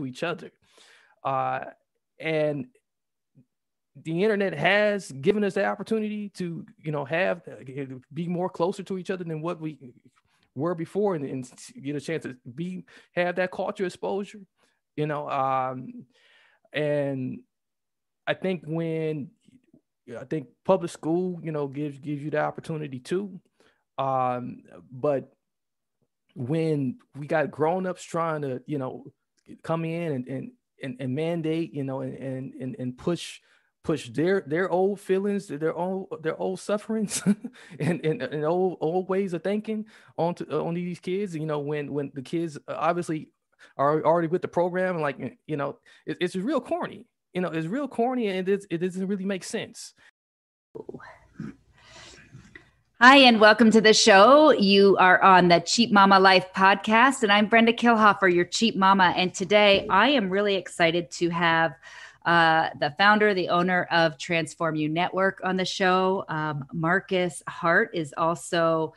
to each other. And the internet has given us the opportunity to, be more closer to each other than what we were before, and get a chance to have that culture exposure, and I think public school, gives you the opportunity too. But when we got grown-ups trying to, come in and mandate, and push their old feelings, their old sufferings and old ways of thinking on these kids, when the kids obviously are already with the program, like, it's real corny. It's real corny, and it doesn't really make sense. Hi, and welcome to the show. You are on the Cheap Mama Life podcast, and I'm Brenda Kilhofer, your Cheap Mama. And today I am really excited to have the founder, the owner of Transform You Network on the show. Marcus Hart is also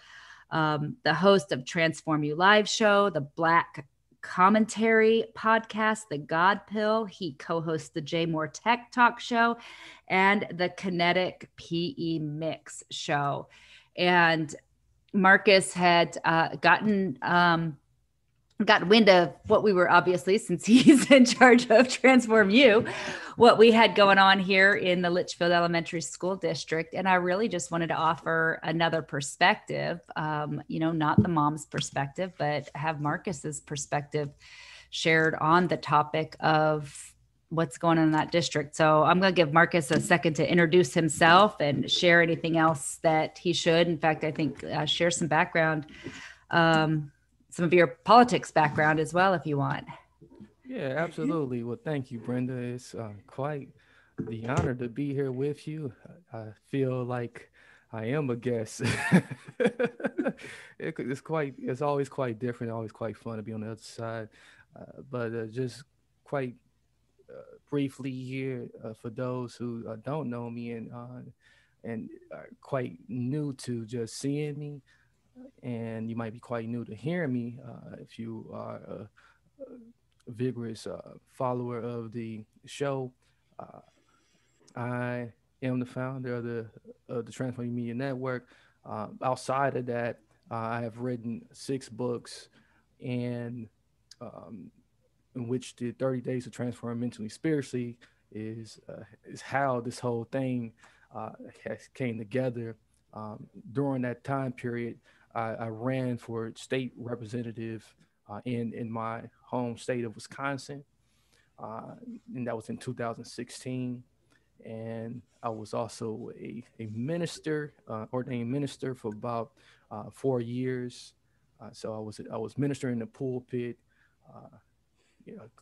the host of Transform You Live show, the Black Commentary podcast, The God Pill. He co-hosts the Jay Moore Tech Talk show and the Kinetic PE Mix show. And Marcus had gotten wind of what we were, obviously, since he's in charge of Transform You, what we had going on here in the Litchfield Elementary School District. And I really just wanted to offer another perspective, not the mom's perspective, but have Marcus's perspective shared on the topic of what's going on in that district. So I'm going to give Marcus a second to introduce himself and share anything else that he should. In fact, I think share some background, some of your politics background as well, if you want. Yeah, absolutely. Well, thank you, Brenda. It's quite the honor to be here with you. I feel like I am a guest. It's always quite different, always quite fun to be on the other side. But just quite briefly here, for those who don't know me and are quite new to just seeing me, and you might be quite new to hearing me if you are a vigorous follower of the show. I am the founder of the Transform Media Network. Outside of that, I have written 6 books, and in which the 30 Days to Transform Mentally Spiritually is how this whole thing has came together. During that time period, I ran for state representative in my home state of Wisconsin, and that was in 2016. And I was also a minister, ordained minister for about 4 years. So I was ministering in the pulpit.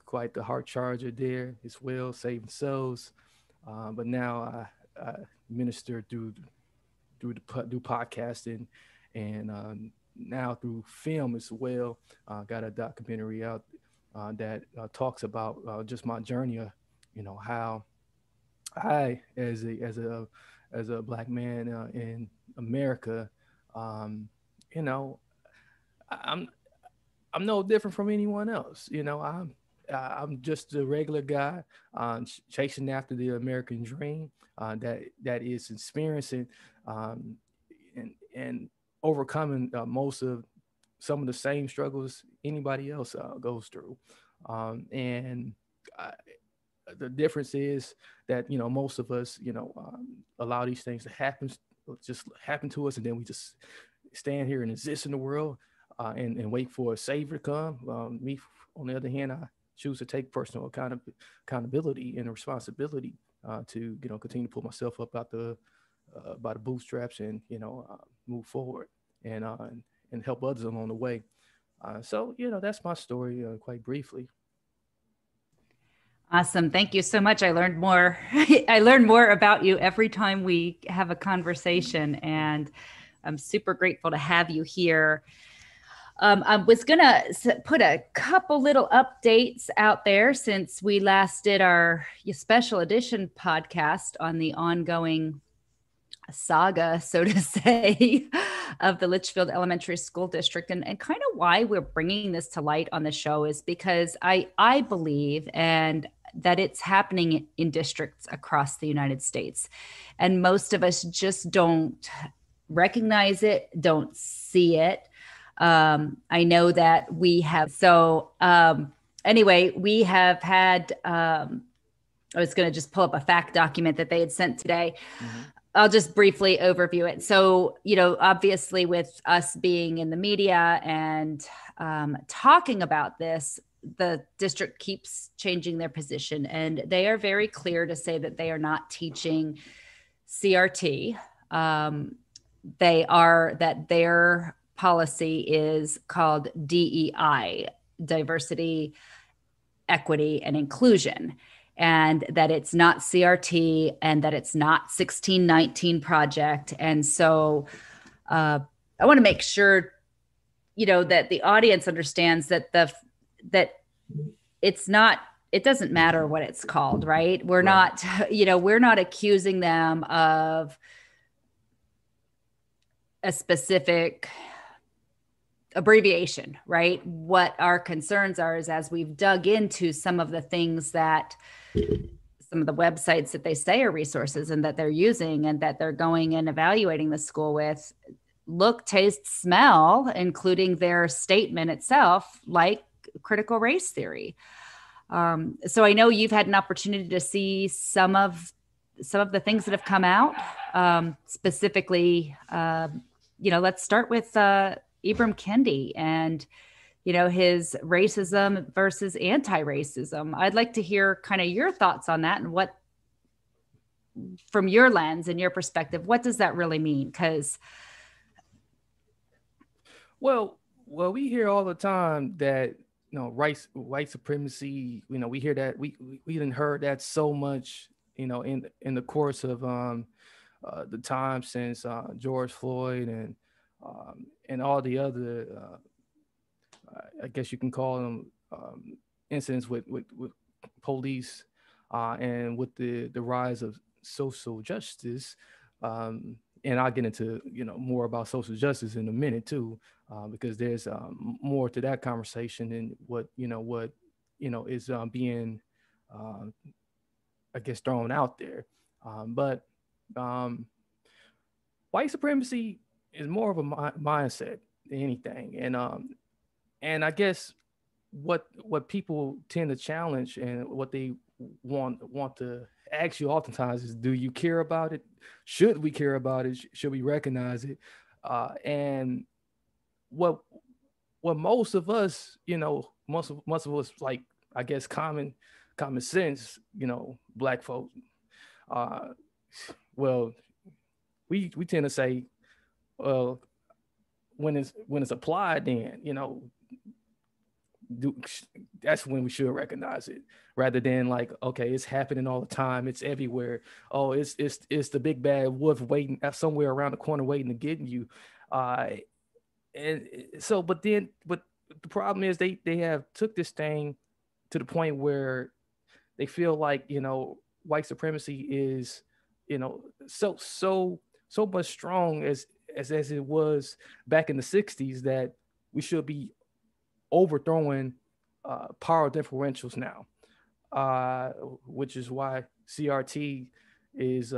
Quite the heart charger there as well, saving souls. But now I minister through podcasting, and now through film as well. Got a documentary out that talks about just my journey of, how I, as a Black man in America, I'm no different from anyone else. I'm just a regular guy chasing after the American dream that is experiencing and overcoming some of the same struggles anybody else goes through. And the difference is that, most of us, allow these things to happen to us, and then we just stand here and exist in the world. And wait for a savior to come. Me, on the other hand, I choose to take personal accountability and responsibility to continue to pull myself up out by the bootstraps and move forward and help others along the way. So that's my story, quite briefly. Awesome. Thank you so much. I learned more. I learned more about you every time we have a conversation, and I'm super grateful to have you here. I was going to put a couple little updates out there since we last did our special edition podcast on the ongoing saga, so to say, of the Litchfield Elementary School District. And kind of why we're bringing this to light on the show is because I believe and that it's happening in districts across the United States. And most of us just don't recognize it, don't see it. I know that we have. So anyway, we have had, I was going to just pull up a fact document that they had sent today. Mm-hmm. I'll just briefly overview it. So, obviously with us being in the media and talking about this, the district keeps changing their position, and they are very clear to say that they are not teaching CRT. That their policy is called DEI, diversity, equity, and inclusion, and that it's not CRT and that it's not 1619 project. And so I want to make sure, that the audience understands that it's not, it doesn't matter what it's called, right? We're not, we're not accusing them of a specific abbreviation, right? What our concerns are is, as we've dug into some of the things that some of the websites that they say are resources and that they're using and that they're going and evaluating the school with, look, taste, smell, including their statement itself, like critical race theory. So I know you've had an opportunity to see some of the things that have come out. Specifically, let's start with Ibram Kendi and, his racism versus anti-racism. I'd like to hear kind of your thoughts on that and what, from your lens and your perspective, what does that really mean? Because Well, we hear all the time that white supremacy. We hear that we didn't heard that so much. In the course of the time since George Floyd and all the other, I guess you can call them incidents with police and with the rise of social justice. And I'll get into more about social justice in a minute too, because there's more to that conversation than what is being I guess thrown out there. But white supremacy is more of a mindset than anything, and I guess what people tend to challenge and what they want to ask you oftentimes is, do you care about it? Should we care about it? Should we recognize it? And what most of us, most of us, like, I guess common sense, black folk, well, we tend to say, well, when it's applied, then that's when we should recognize it, rather than like, okay, it's happening all the time, it's everywhere. Oh, it's the big bad wolf waiting somewhere around the corner waiting to get you. And so, but the problem is they have took this thing to the point where they feel like white supremacy is so much strong as it was back in the 60s, that we should be overthrowing power differentials now, which is why CRT is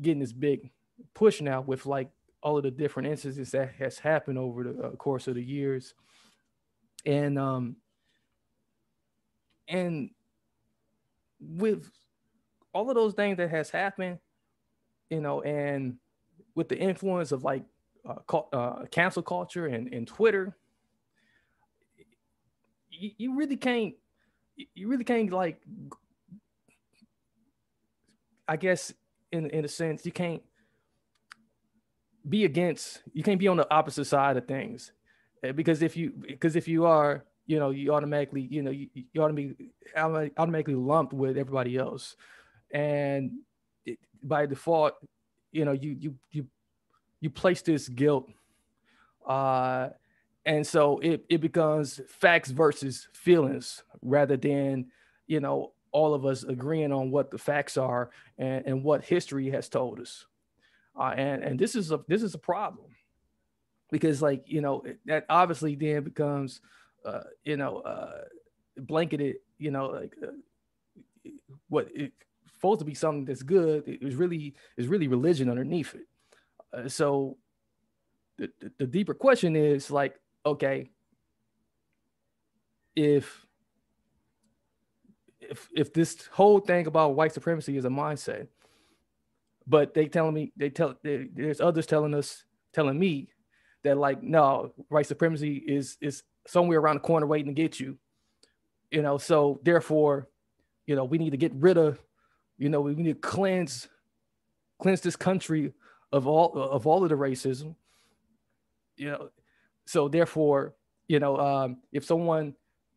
getting this big push now with like all of the different instances that has happened over the course of the years. And with all of those things that has happened, and with the influence of like cancel culture and Twitter, you really can't like, I guess in a sense, you can't be on the opposite side of things, because if you are, you automatically, you automatically lumped with everybody else, and by default, you place this guilt, and so it becomes facts versus feelings, rather than all of us agreeing on what the facts are and what history has told us. And this is a problem because, like, that obviously then becomes you know blanketed, like what it's supposed to be something that's good is really religion underneath it. So the deeper question is, like, okay, if if this whole thing about white supremacy is a mindset, but there's others telling me that, like, no, white supremacy is somewhere around the corner waiting to get you. So therefore, we need to get rid of, we need to cleanse this country of all of the racism. you know so therefore, if someone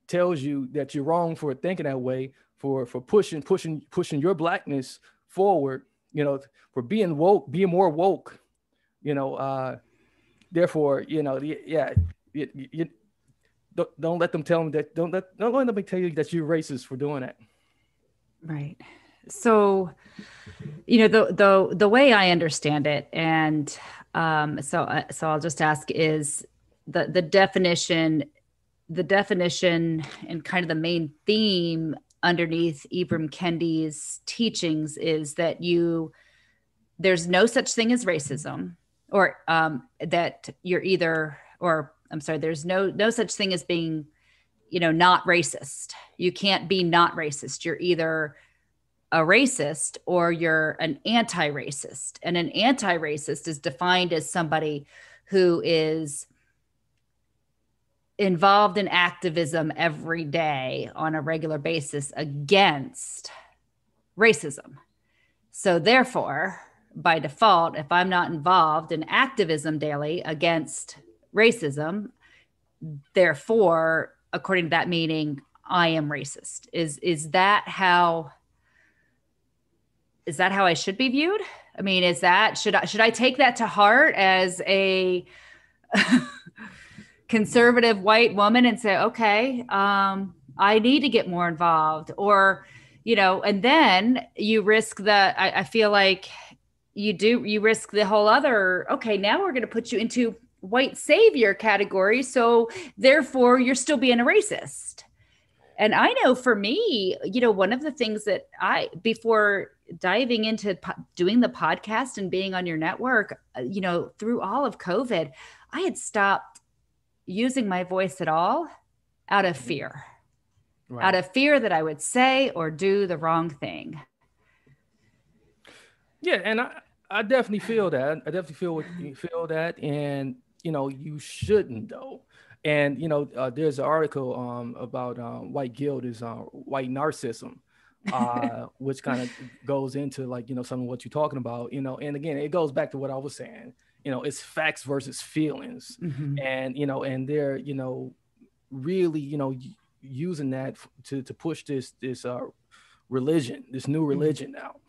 tells you that you're wrong for thinking that way, for pushing your blackness forward, for being more woke, you know therefore, yeah, you don't let them tell them that, don't let them tell you that you're racist for doing that. Right. So, the way I understand it, and so I'll just ask, is the definition, and kind of the main theme underneath Ibram Kendi's teachings is that there's no such thing as racism, or that you're either, or I'm sorry, there's no such thing as being, not racist. You can't be not racist. You're either a racist or you're an anti-racist. And an anti-racist is defined as somebody who is involved in activism every day on a regular basis against racism. So therefore, by default, if I'm not involved in activism daily against racism, therefore, according to that meaning, I am racist. Is that how I should be viewed? I mean, should I take that to heart as a conservative white woman and say, okay, I need to get more involved? Or, and then you risk I feel like you risk the whole other, okay, now we're going to put you into white savior category. So therefore you're still being a racist. And I know for me, one of the things that before diving into doing the podcast and being on your network, through all of COVID, I had stopped using my voice at all out of fear, Right. out of fear that I would say or do the wrong thing. Yeah, and I definitely feel that. I definitely feel that, and you shouldn't though. And there's an article about white guilt is white narcissism, which kind of goes into, like, some of what you're talking about. And again, it goes back to what I was saying. It's facts versus feelings, Mm-hmm. and they're really using that to push this religion, this new religion now.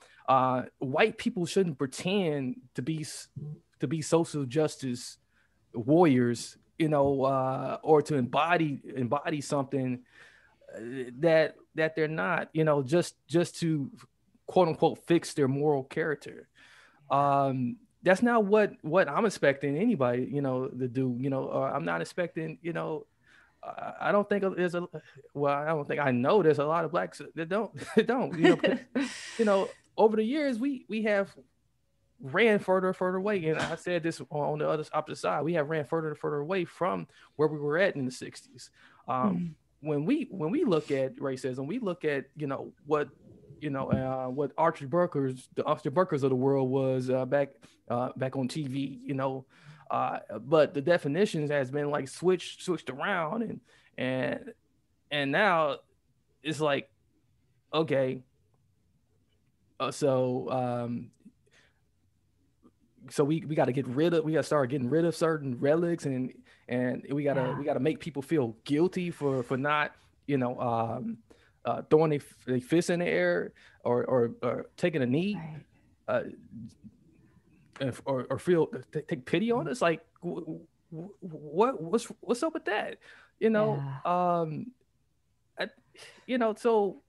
White people shouldn't pretend to be social justice warriors, or to embody something that they're not, just to quote unquote fix their moral character. That's not what I'm expecting anybody, to do. I'm not expecting, I don't think there's I don't think I know there's a lot of blacks that don't, over the years we have ran further and further away. And I said this on the opposite side. We have ran further and further away from where we were at in the 60s. When we look at racism, we look at, what Archie Burkers, the Archie Burkers of the world was back on TV, but the definitions has been like switched around, and now it's like, okay, so we got to start getting rid of certain relics, and we got to make people feel guilty for not, throwing their fists in the air, or taking a knee, Right. or take pity on us. Like, what's up with that? Yeah. So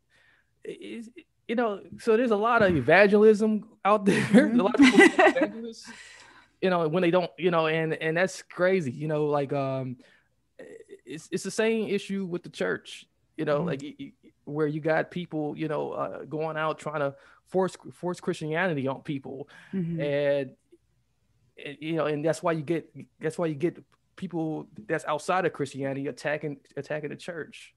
So there's a lot of evangelism out there. A lot of people being Mhm. evangelists, when they don't, and that's crazy. Like it's the same issue with the church. Mhm. Like where you got people, going out trying to force Christianity on people, Mhm. and and that's why you get people that's outside of Christianity attacking the church.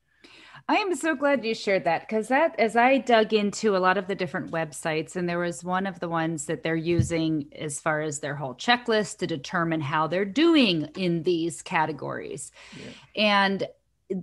I am so glad you shared that because as I dug into a lot of the different websites, and there was one of the ones that they're using as far as their whole checklist to determine how they're doing in these categories. Yeah. And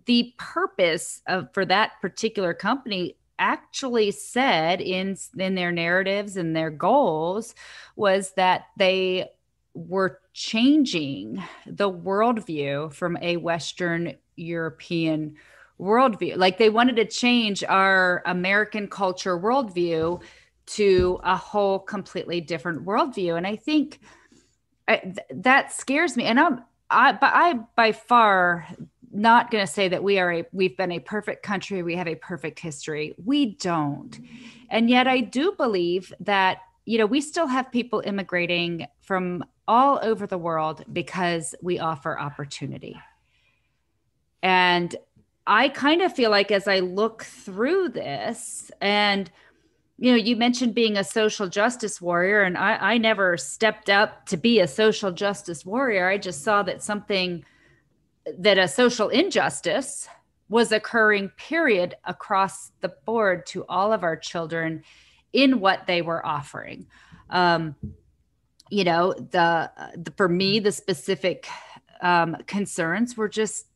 the purpose for that particular company actually said in their narratives and their goals was that they were changing the worldview from a Western European worldview. Like they wanted to change our American culture worldview to a whole completely different worldview. And I think that scares me. And I by far not going to say that we've been a perfect country. We have a perfect history. We don't. And yet I do believe that, we still have people immigrating from all over the world because we offer opportunity. And I kind of feel like as I look through this, and you mentioned being a social justice warrior, and I never stepped up to be a social justice warrior. I just saw that a social injustice was occurring, period, across the board to all of our children in what they were offering. Um, for me, the specific concerns were just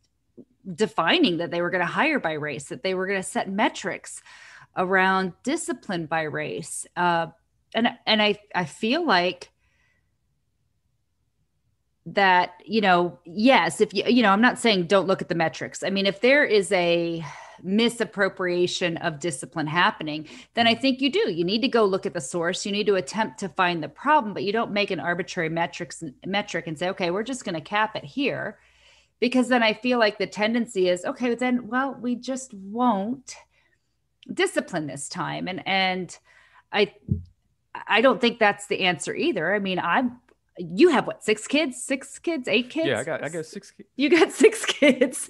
defining that they were going to hire by race, that they were going to set metrics around discipline by race. And I feel like that, yes, if I'm not saying don't look at the metrics. I mean, if there is a misappropriation of discipline happening, then I think you need to go look at the source. You need to attempt to find the problem, but you don't make an arbitrary metric and say, okay, we're just going to cap it here. Because then I feel like the tendency is, okay, then, well, we just won't discipline this time. And I I don't think that's the answer either. I mean, you have what, six kids, eight Yeah, I kids? got I got six You got six kids.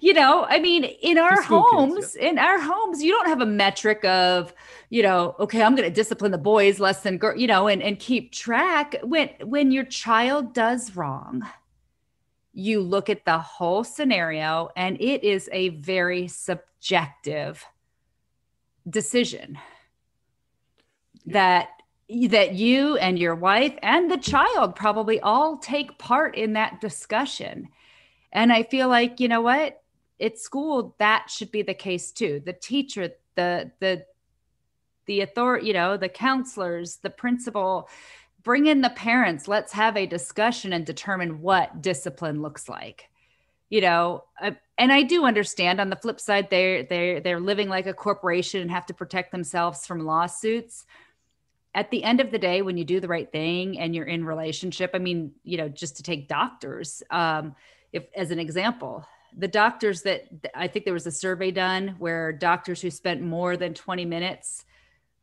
yeah, I mean, six school kids. Yeah. in our homes, you don't have a metric of, okay, I'm going to discipline the boys less than girl, and keep track. When your child does wrong, you look at the whole scenario, and it is a very subjective decision Yeah. that you and your wife and the child probably all take part in that discussion. And I feel like, you know what? At school, that should be the case too. The teacher, the authority, the counselors, the principal, bring in the parents. Let's have a discussion and determine what discipline looks like. And I do understand on the flip side, they're living like a corporation and have to protect themselves from lawsuits. At the end of the day, when you do the right thing and you're in relationship, I mean, just to take doctors, if as an example, the doctors that I think there was a survey done where doctors who spent more than 20 minutes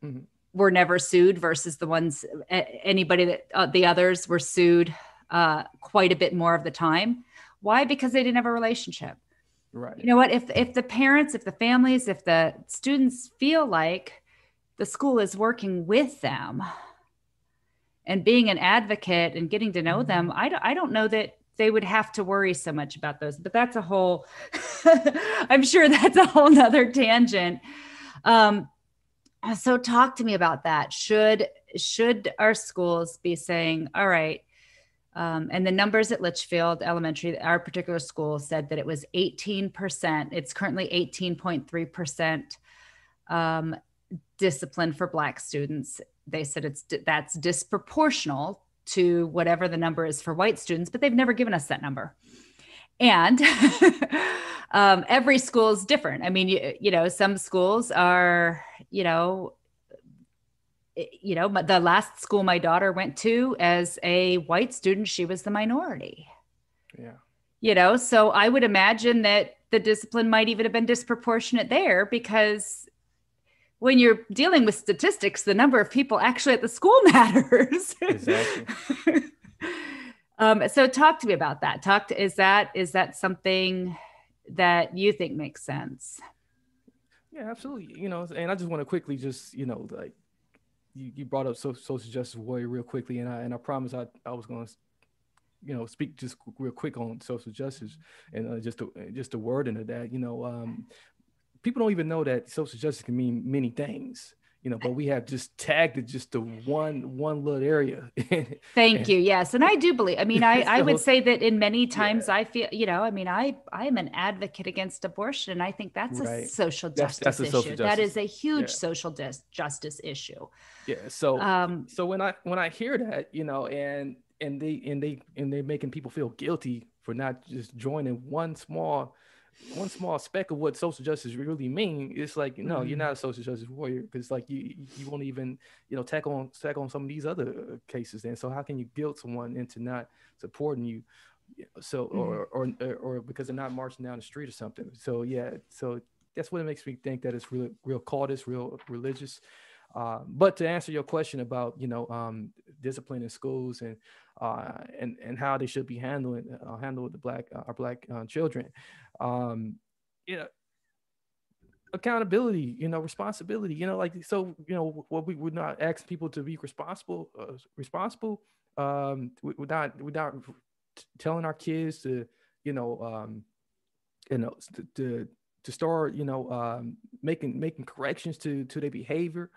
Mm-hmm. were never sued versus the ones, anybody that the others were sued quite a bit more of the time. Why? Because they didn't have a relationship. Right. You know what? If the parents, if the families, if the students feel like the school is working with them and being an advocate and getting to know them, I don't know that they would have to worry so much about those. But that's a whole, I'm sure that's a whole nother tangent. So talk to me about that. Should our schools be saying, all right, and the numbers at Litchfield Elementary, our particular school said that it was 18%. It's currently 18.3% discipline for Black students. They said that's disproportional to whatever the number is for white students, but they've never given us that number. And every school is different. I mean, some schools are, the last school my daughter went to as a white student, she was the minority. Yeah. So I would imagine that the discipline might even have been disproportionate there because when you're dealing with statistics, the number of people actually at the school matters. Exactly. So talk to me about that. Is that something that you think makes sense? Yeah, absolutely. And I just want to quickly just, like you brought up social justice warrior real quickly, and I promise I was going to, speak just real quick on social justice, and just a word into that. People don't even know that social justice can mean many things. But we have just tagged it just to one little area. Thank And you. Yes. And I do believe, I mean, I would so, say that in many times yeah, I feel, I mean, I'm an advocate against abortion. And I think that's a right. social That's justice the social issue. That justice. is a huge Yeah. social justice issue. Yeah. So Um, so when I hear that, and they're making people feel guilty for not just joining one small speck of what social justice really mean. It's like, no, you're not a social justice warrior, because like you won't even tack on some of these other cases. Then so how can you guilt someone into not supporting you? So mhm. or because they're not marching down the street or something. So yeah, so that's what it makes me think that it's real cultist, real religious. But to answer your question about discipline in schools and how they should be handled the our black children, um, you know accountability, responsibility, like, so what we would not ask people to be responsible. We're not telling our kids to you know you know to to start making corrections to their behavior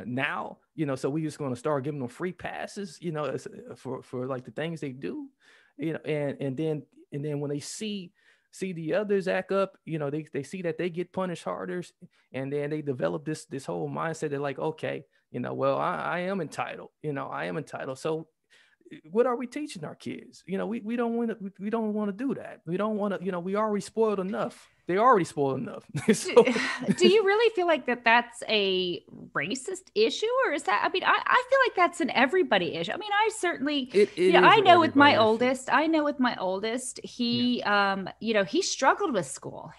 now, so we just going to start giving them free passes, for like the things they do, and then when they see the others act up, they see that they get punished harder, and then they develop this whole mindset that, like, okay, well, I am entitled, so what are we teaching our kids? We don't want to, we don't want to do that. We don't want to, we already spoiled enough. They already spoiled enough. do, So do you really feel like that's a racist issue, or is that, I mean, I feel like that's an everybody issue. I mean, I certainly, it is I an know with my everybody issue. oldest, Yeah. he struggled with school.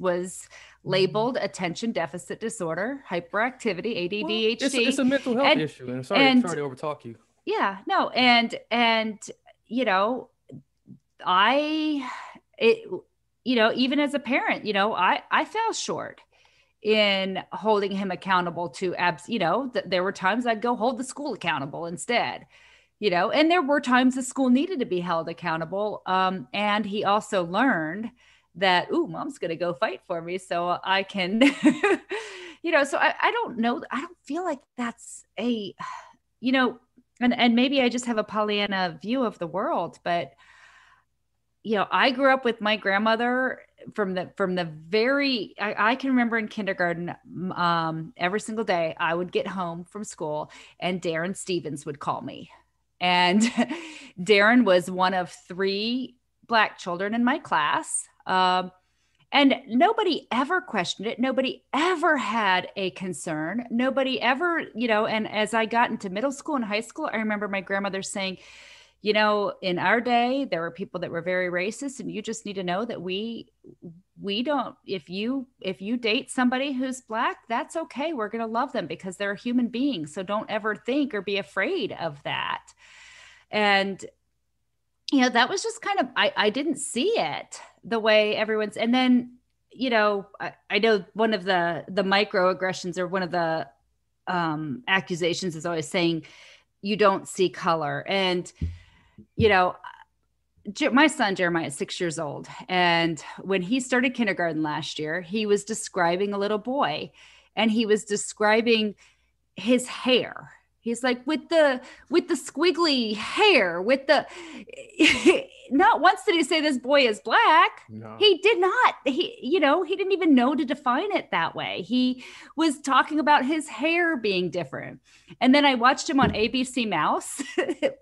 Was labeled attention deficit disorder, hyperactivity, ADD, Well, it's ADHD. a mental health And, issue. And sorry and to overtalk you. yeah, no. And, you know, I, it, even as a parent, I fell short in holding him accountable to there were times I'd go hold the school accountable instead, and there were times the school needed to be held accountable. And he also learned that, ooh, mom's going to go fight for me so I can, so I don't know. I don't feel like that's you know, and maybe I just have a Pollyanna view of the world, but I grew up with my grandmother from the very, I can remember in kindergarten, every single day I would get home from school and Darren Stevens would call me. And Darren was one of three Black children in my class. And nobody ever questioned it. Nobody ever had a concern. Nobody ever, and as I got into middle school and high school, I remember my grandmother saying, in our day, there were people that were very racist, and you just need to know that we don't, if you date somebody who's Black, that's okay. We're going to love them because they're a human being. So don't ever think or be afraid of that. And, that was just kind of, I didn't see it the way everyone's, and then, I know one of the microaggressions, or one of the accusations, is always saying you don't see color. And, my son Jeremiah is 6 years old, and when he started kindergarten last year, he was describing a little boy, and he was describing his hair. He's like, with the squiggly hair, with the not once did he say this boy is Black. No. He did not. He didn't even know to define it that way. He was talking about his hair being different. And then I watched him on ABC Mouse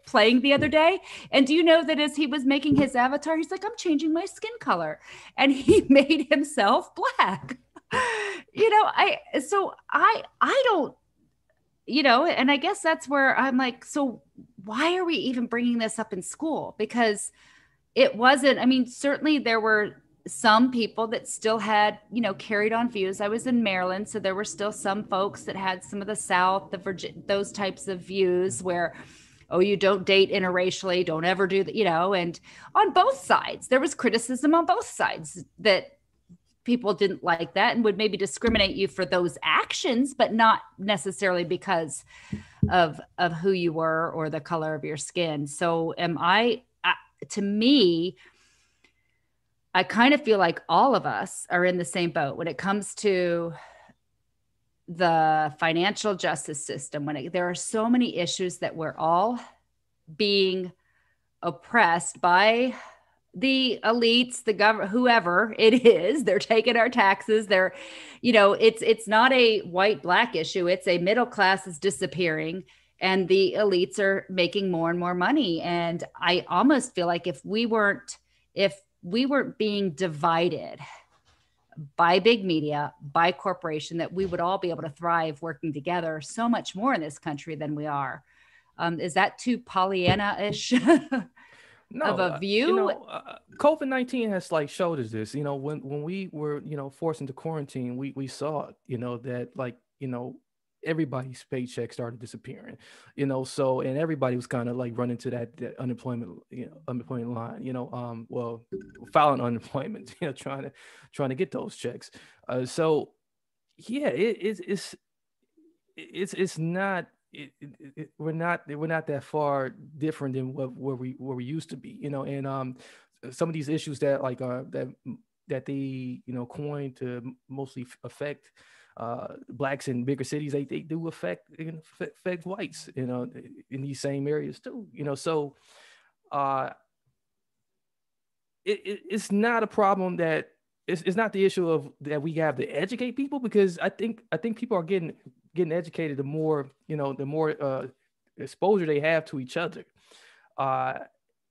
playing the other day. And do you know that as he was making his avatar, he's like, I'm changing my skin color. And he made himself Black. I don't, and I guess that's where I'm like, so why are we even bringing this up in school? Because it wasn't, I mean, certainly there were some people that still had, carried on views. I was in Maryland, so there were still some folks that had some of the South, those types of views where, oh, you don't date interracially, don't ever do that, and on both sides, there was criticism on both sides that people didn't like that and would maybe discriminate you for those actions, but not necessarily because of who you were or the color of your skin. So to me, I kind of feel like all of us are in the same boat when it comes to the financial justice system. There are so many issues that we're all being oppressed by the elites, the government, whoever it is. They're taking our taxes. It's not a white black issue. It's a middle class is disappearing and the elites are making more and more money. And I almost feel like if we weren't being divided by big media, by corporation, that we would all be able to thrive working together so much more in this country than we are. Is that too Pollyanna-ish of a view? COVID-19 has like showed us this. When we were forced into quarantine, we saw that everybody's paycheck started disappearing. And everybody was kind of like running to that unemployment line. Filing unemployment, trying to get those checks. So yeah, it's not. We're not that far different than where we used to be, and some of these issues that that they coined to mostly affect blacks in bigger cities, they do affect whites, in these same areas too, so it's not a problem that it's not the issue of that we have to educate people, because I think people are getting educated the more exposure they have to each other,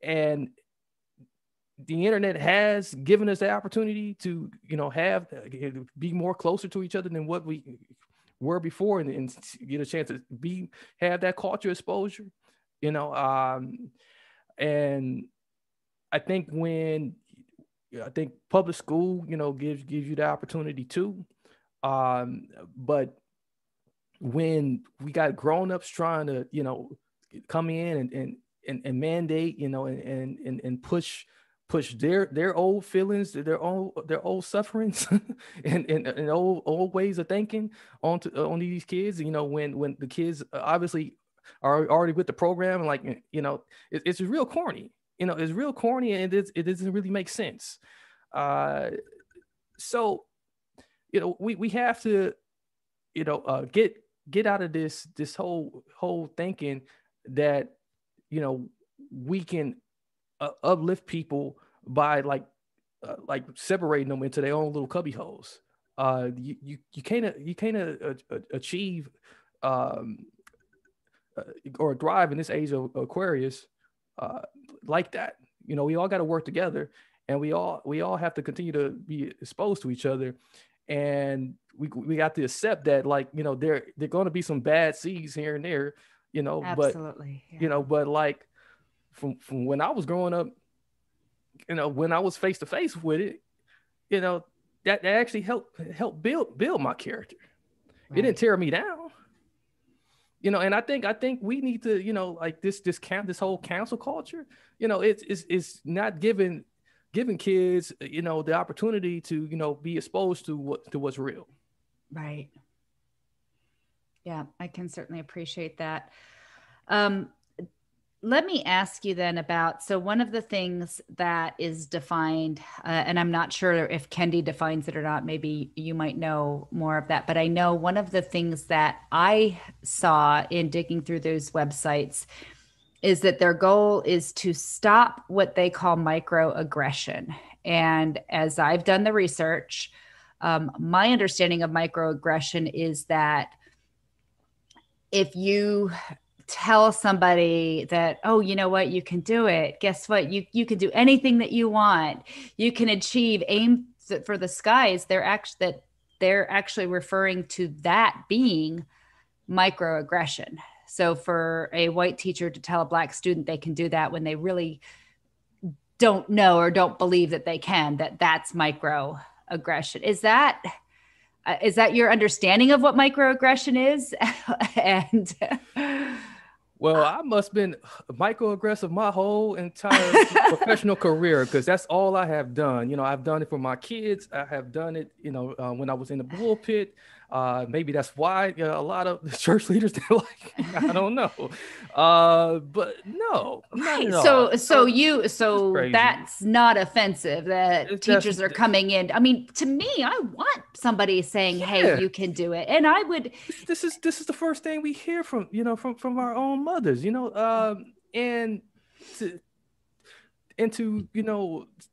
and the internet has given us the opportunity to be more closer to each other than what we were before, and get a chance to have that culture exposure, and I think public school gives you the opportunity too, but when we got grown-ups trying to come in and mandate and push their old feelings, their old sufferings and old ways of thinking on these kids, when the kids obviously are already with the program, and it's real corny, it's real corny, and it doesn't really make sense. So we have to get out of this whole thinking that we can uplift people by separating them into their own little cubby holes. You can't achieve or thrive in this age of Aquarius like that. We all got to work together, and we all have to continue to be exposed to each other, and we got to accept that there going to be some bad seeds here and there, Absolutely. but from when I was growing up, when I was face to face with it, that actually helped build my character. Right. It didn't tear me down. And I think we need to, this whole cancel culture, it's not giving kids, the opportunity to, be exposed to what's real. Right. Yeah, I can certainly appreciate that. Let me ask you then about, so one of the things that is defined, and I'm not sure if Kendi defines it or not, maybe you might know more of that, but I know one of the things that I saw in digging through those websites is that their goal is to stop what they call microaggression. And as I've done the research, my understanding of microaggression is that if you tell somebody that, oh, you know what, you can do it. Guess what? You can do anything that you want. You can aim for the skies. They're actually referring to that being microaggression. So for a white teacher to tell a black student they can do that when they really don't know or don't believe that they can, that's microaggression. Is that your understanding of what microaggression is? And Well, I must have been microaggressive my whole entire professional career, because that's all I have done. I've done it for my kids. I have done it, when I was in the pulpit. Maybe that's why a lot of the church leaders didn't like me. I don't know. But no, not right. at all. So Crazy. that's not offensive that That's teachers are coming in. I mean, to me, I want somebody saying, "Hey, yeah. you can do it," and I would. This is the first thing we hear from from our own mothers. And to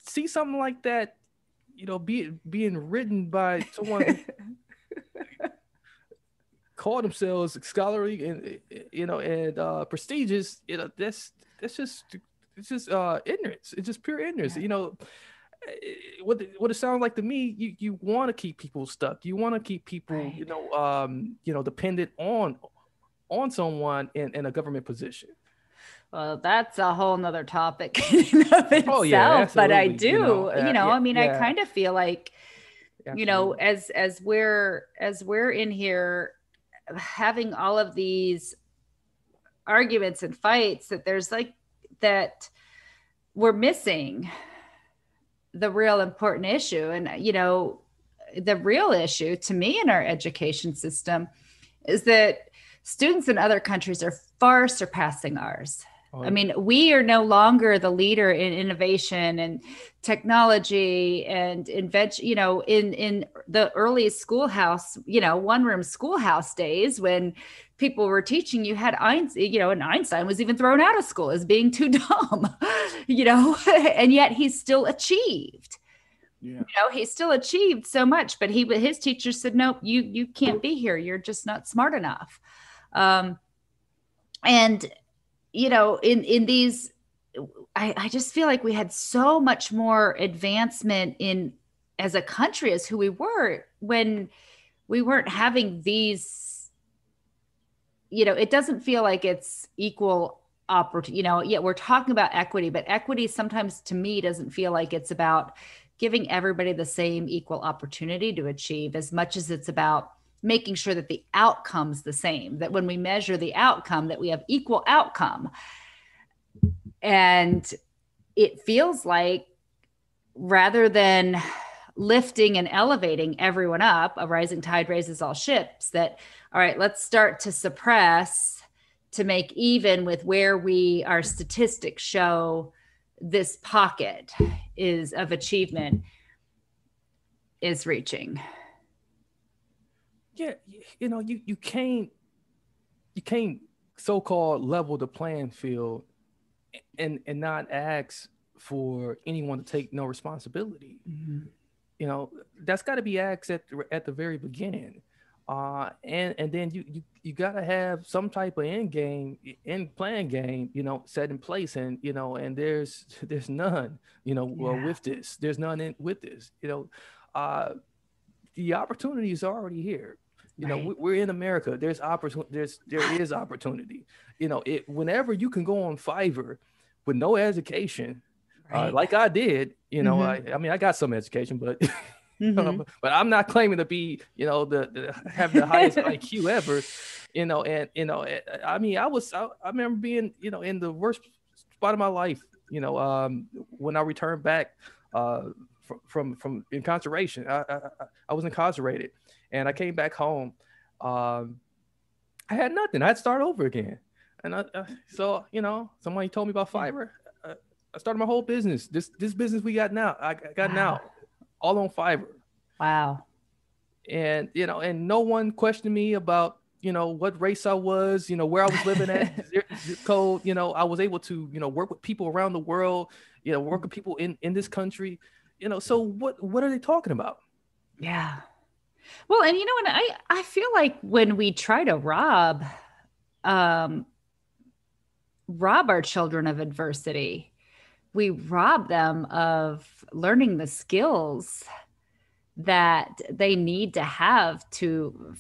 see something like that, being written by someone who call themselves scholarly and prestigious. That's just it's just ignorance. It's just pure ignorance. Yeah. What it sounds like to me, you want to keep people stuck. You want to keep people Right. dependent on someone in a government position. Well, that's a whole nother topic in and of Oh yeah, itself. But I absolutely. do, Yeah, I mean, I yeah, kind of feel like, absolutely. as we're in here having all of these arguments and fights, that there's like that we're missing the real important issue. And the real issue to me in our education system is that students in other countries are far surpassing ours. Oh I yeah. mean, we are no longer the leader in innovation and technology and invention. In the early schoolhouse, one room schoolhouse days, when people were teaching, you had Einstein, and Einstein was even thrown out of school as being too dumb, and yet he still achieved. Yeah. He still achieved so much, but his teacher said, "Nope, you can't be here. You're just not smart enough." Um, and in these, I just feel like we had so much more advancement in as a country as who we were when we weren't having these. It doesn't feel like it's equal opportunity. Yeah, we're talking about equity, but equity sometimes to me doesn't feel like it's about giving everybody the same equal opportunity to achieve, as much as it's about making sure that the outcome's the same, that when we measure the outcome, that we have equal outcome. And it feels like, rather than lifting and elevating everyone up, a rising tide raises all ships, that, all right, let's start to suppress to make even with where our statistics show this pocket is of achievement is reaching. Yeah, you can't so-called level the playing field and not ask for anyone to take no responsibility. Mm-hmm. That's got to be asked at the very beginning. And then you got to have some type of end playing game, set in place. And there's none, Yeah. with this. There's none with this. Uh, the opportunity is already here. Right. We're in America. There's opportunity. There is opportunity. Whenever you can go on Fiverr with no education, Right. like I did. Mm-hmm. I mean, I got some education, but Mm-hmm. but I'm not claiming to be, the have the highest IQ ever. I mean, I remember being, in the worst spot of my life. When I returned back from incarceration. I was incarcerated, and I came back home. I had nothing. I had to start over again, and so somebody told me about Yeah. Fiverr. I started my whole business. This business we got now, I got Wow. now, all on Fiverr. Wow. And and no one questioned me about what race I was, where I was living at, zip code. I was able to work with people around the world, work with people in this country. So what are they talking about? Yeah. Well, and and I feel like when we try to um, rob our children of adversity, we rob them of learning the skills that they need to have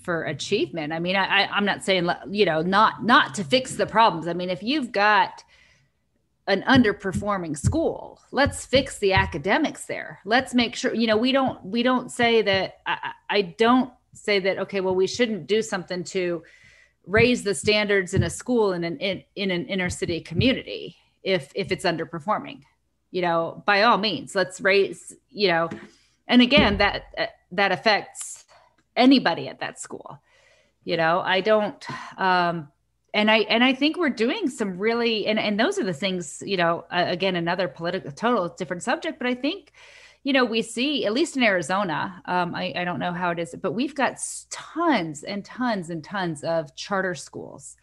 for achievement. I mean, I'm not saying not to fix the problems. I mean, if you've got an underperforming school. Let's fix the academics there. Let's make sure, we don't say that, I don't say that, okay, well, we shouldn't do something to raise the standards in a school in an inner city community if it's underperforming. By all means, let's raise, and again, that affects anybody at that school. I don't, and I think we're doing some really, and those are the things, again, another total different subject, but I think, we see, at least in Arizona, I don't know how it is, but we've got tons and tons and tons of charter schools.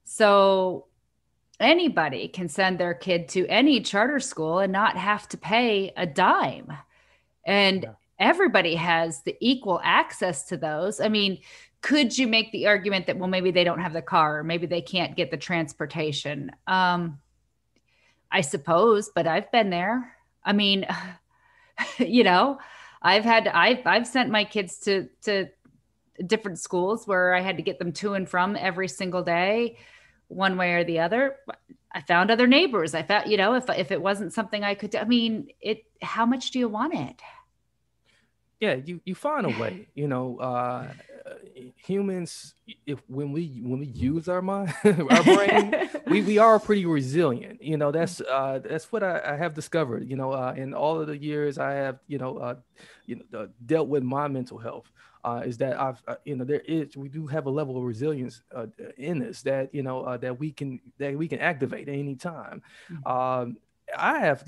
So anybody can send their kid to any charter school and not have to pay a dime. And everybody has the equal access to those. I mean, could you make the argument that, well, maybe they don't have the car, or maybe they can't get the transportation? I suppose, but I've been there. I mean, I've sent my kids to different schools where I had to get them to and from every single day, one way or the other. I found other neighbors. I found, if it wasn't something I could do, I mean, how much do you want it? Yeah, you find a way. Humans, when we use our mind, our brain, we are pretty resilient. That's what I have discovered. In all of the years I have dealt with my mental health, is that we do have a level of resilience in us that that we can activate at any time. I have,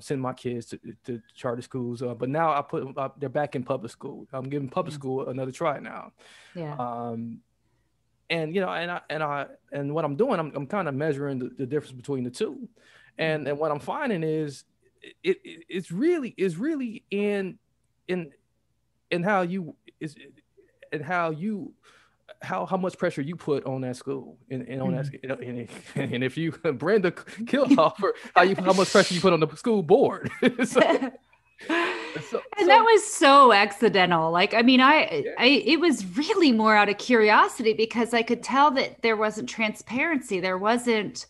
sent my kids to charter schools, but now I put they're back in public school. I'm giving public school another try now. Yeah. And what I'm doing, I'm kind of measuring the difference between the two, and what I'm finding is it's really in how you is and how much pressure you put on that school and on that, and if you Brenda Killhofer, how much pressure you put on the school board. That was so accidental. Like, I mean, it was really more out of curiosity because I could tell that there wasn't transparency. There wasn't,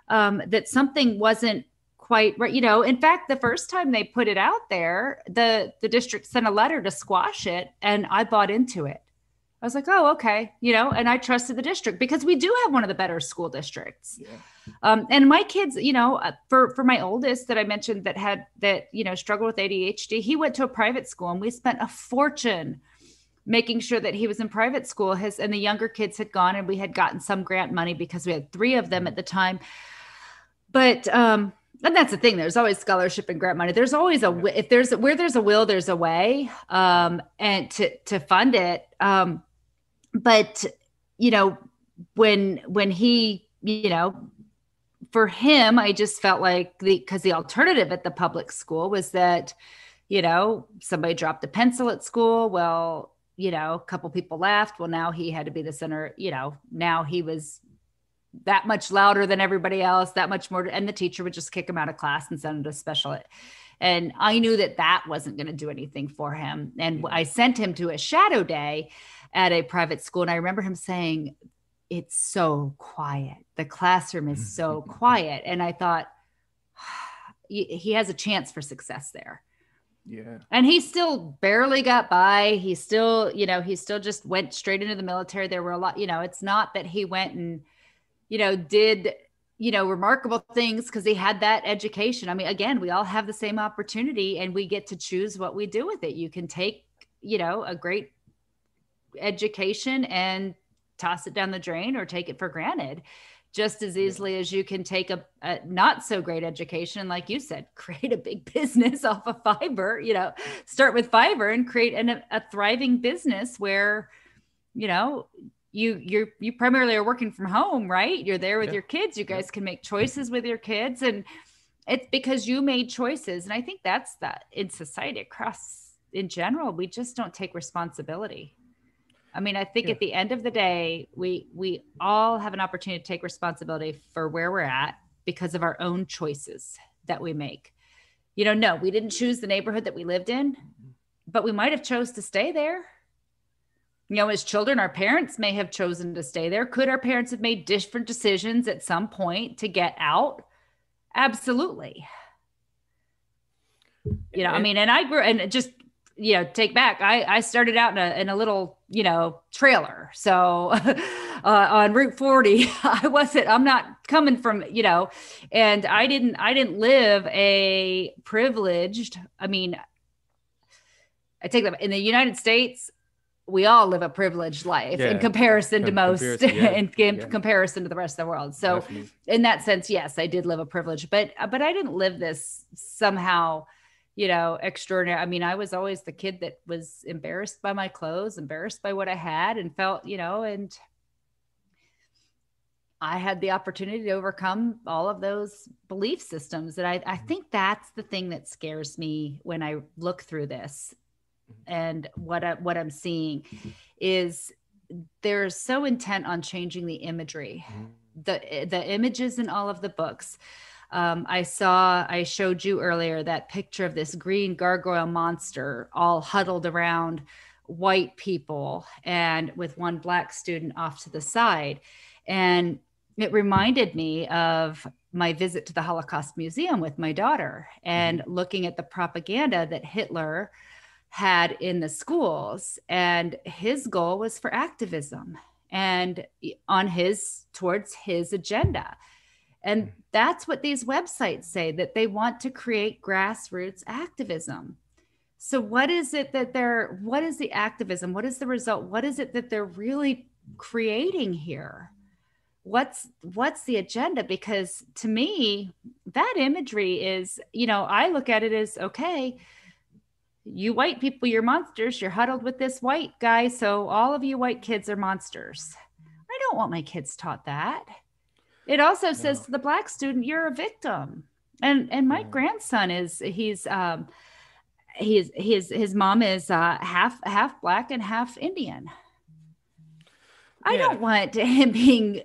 that something wasn't quite right. In fact, the first time they put it out there, the district sent a letter to squash it, and I bought into it. I was like, oh, okay. And I trusted the district because we do have one of the better school districts. Yeah. And my kids, for my oldest that I mentioned that struggled with ADHD, he went to a private school, and we spent a fortune making sure that he was in private school. And the younger kids had gone, and we had gotten some grant money because we had 3 of them at the time. But, and that's the thing. There's always scholarship and grant money. There's always where there's a will, there's a way, and to fund it. But, when he, for him, I just felt like because the alternative at the public school was that, somebody dropped a pencil at school. Well, a couple people laughed. Well, now he had to be the center, now he was that much louder than everybody else, that much more. And the teacher would just kick him out of class and send him to special. And I knew that wasn't going to do anything for him. And I sent him to a shadow day at a private school. And I remember him saying, it's so quiet. The classroom is so quiet. And I thought, he has a chance for success there. Yeah. And he still barely got by. He still just went straight into the military. There were a lot, it's not that he went and, did, remarkable things because he had that education. I mean, again, we all have the same opportunity, and we get to choose what we do with it. You can take, a great education and toss it down the drain, or take it for granted just as easily as you can take a not so great education. Like you said, create a big business off of Fiverr, start with Fiverr and create a thriving business where, you primarily are working from home, right? You're there with your kids. You guys can make choices with your kids, and it's because you made choices. And I think that's that in society across in general, we just don't take responsibility. I mean, I think at the end of the day, we all have an opportunity to take responsibility for where we're at because of our own choices that we make. No, we didn't choose the neighborhood that we lived in, but we might have chose to stay there. As children, our parents may have chosen to stay there. Could our parents have made different decisions at some point to get out? Absolutely. You know, I And mean, and I grew, and just, take back. I started out in a little, trailer. So on Route 40, I'm not coming from, and I didn't live a privileged, I mean, I take that in the United States. We all live a privileged life in yeah, comparison to most, comparison, yeah, in yeah, comparison to the rest of the world. So definitely. in that sense, yes, I did live a privilege, but I didn't live this somehow, extraordinary. I mean, I was always the kid that was embarrassed by my clothes, embarrassed by what I had, and felt, and I had the opportunity to overcome all of those belief systems. And I think that's the thing that scares me when I look through this. And what I'm seeing is they're so intent on changing the imagery, the images in all of the books. I showed you earlier that picture of this green gargoyle monster all huddled around white people and with one black student off to the side. And it reminded me of my visit to the Holocaust Museum with my daughter and looking at the propaganda that Hitler had in the schools. And his goal was for activism and towards his agenda. And that's what these websites say, that they want to create grassroots activism. So what is the activism? What is the result? What is it that they're really creating here? What's the agenda? Because to me, that imagery is, I look at it as, okay, you white people, you're monsters. You're huddled with this white guy. So all of you white kids are monsters. I don't want my kids taught that. It also says No, to the black student, you're a victim. And my yeah, grandson his mom is half black and half Indian. I yeah, don't want him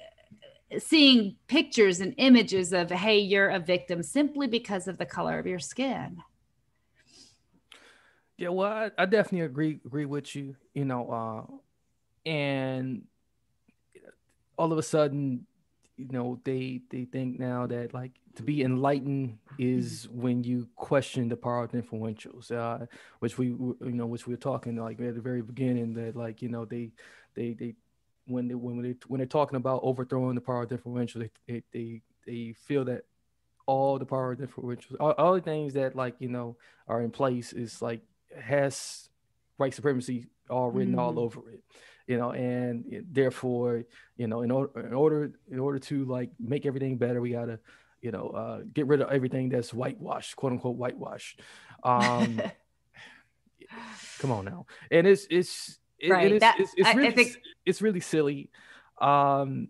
seeing pictures and images of, hey, you're a victim simply because of the color of your skin. yeah. Well, I definitely agree with you. And all of a sudden, they think now that like to be enlightened is when you question the power of influentials, which we were talking like at the very beginning, that like they when they're talking about overthrowing the power of differentials, they feel that all the power of differentials, all the things that like are in place is like has white supremacy all written all Mm. over it, and therefore, in order to like make everything better, we gotta, get rid of everything that's whitewashed, quote unquote whitewashed. Um, Come on now, and it Right. is That I think it's really silly. Um,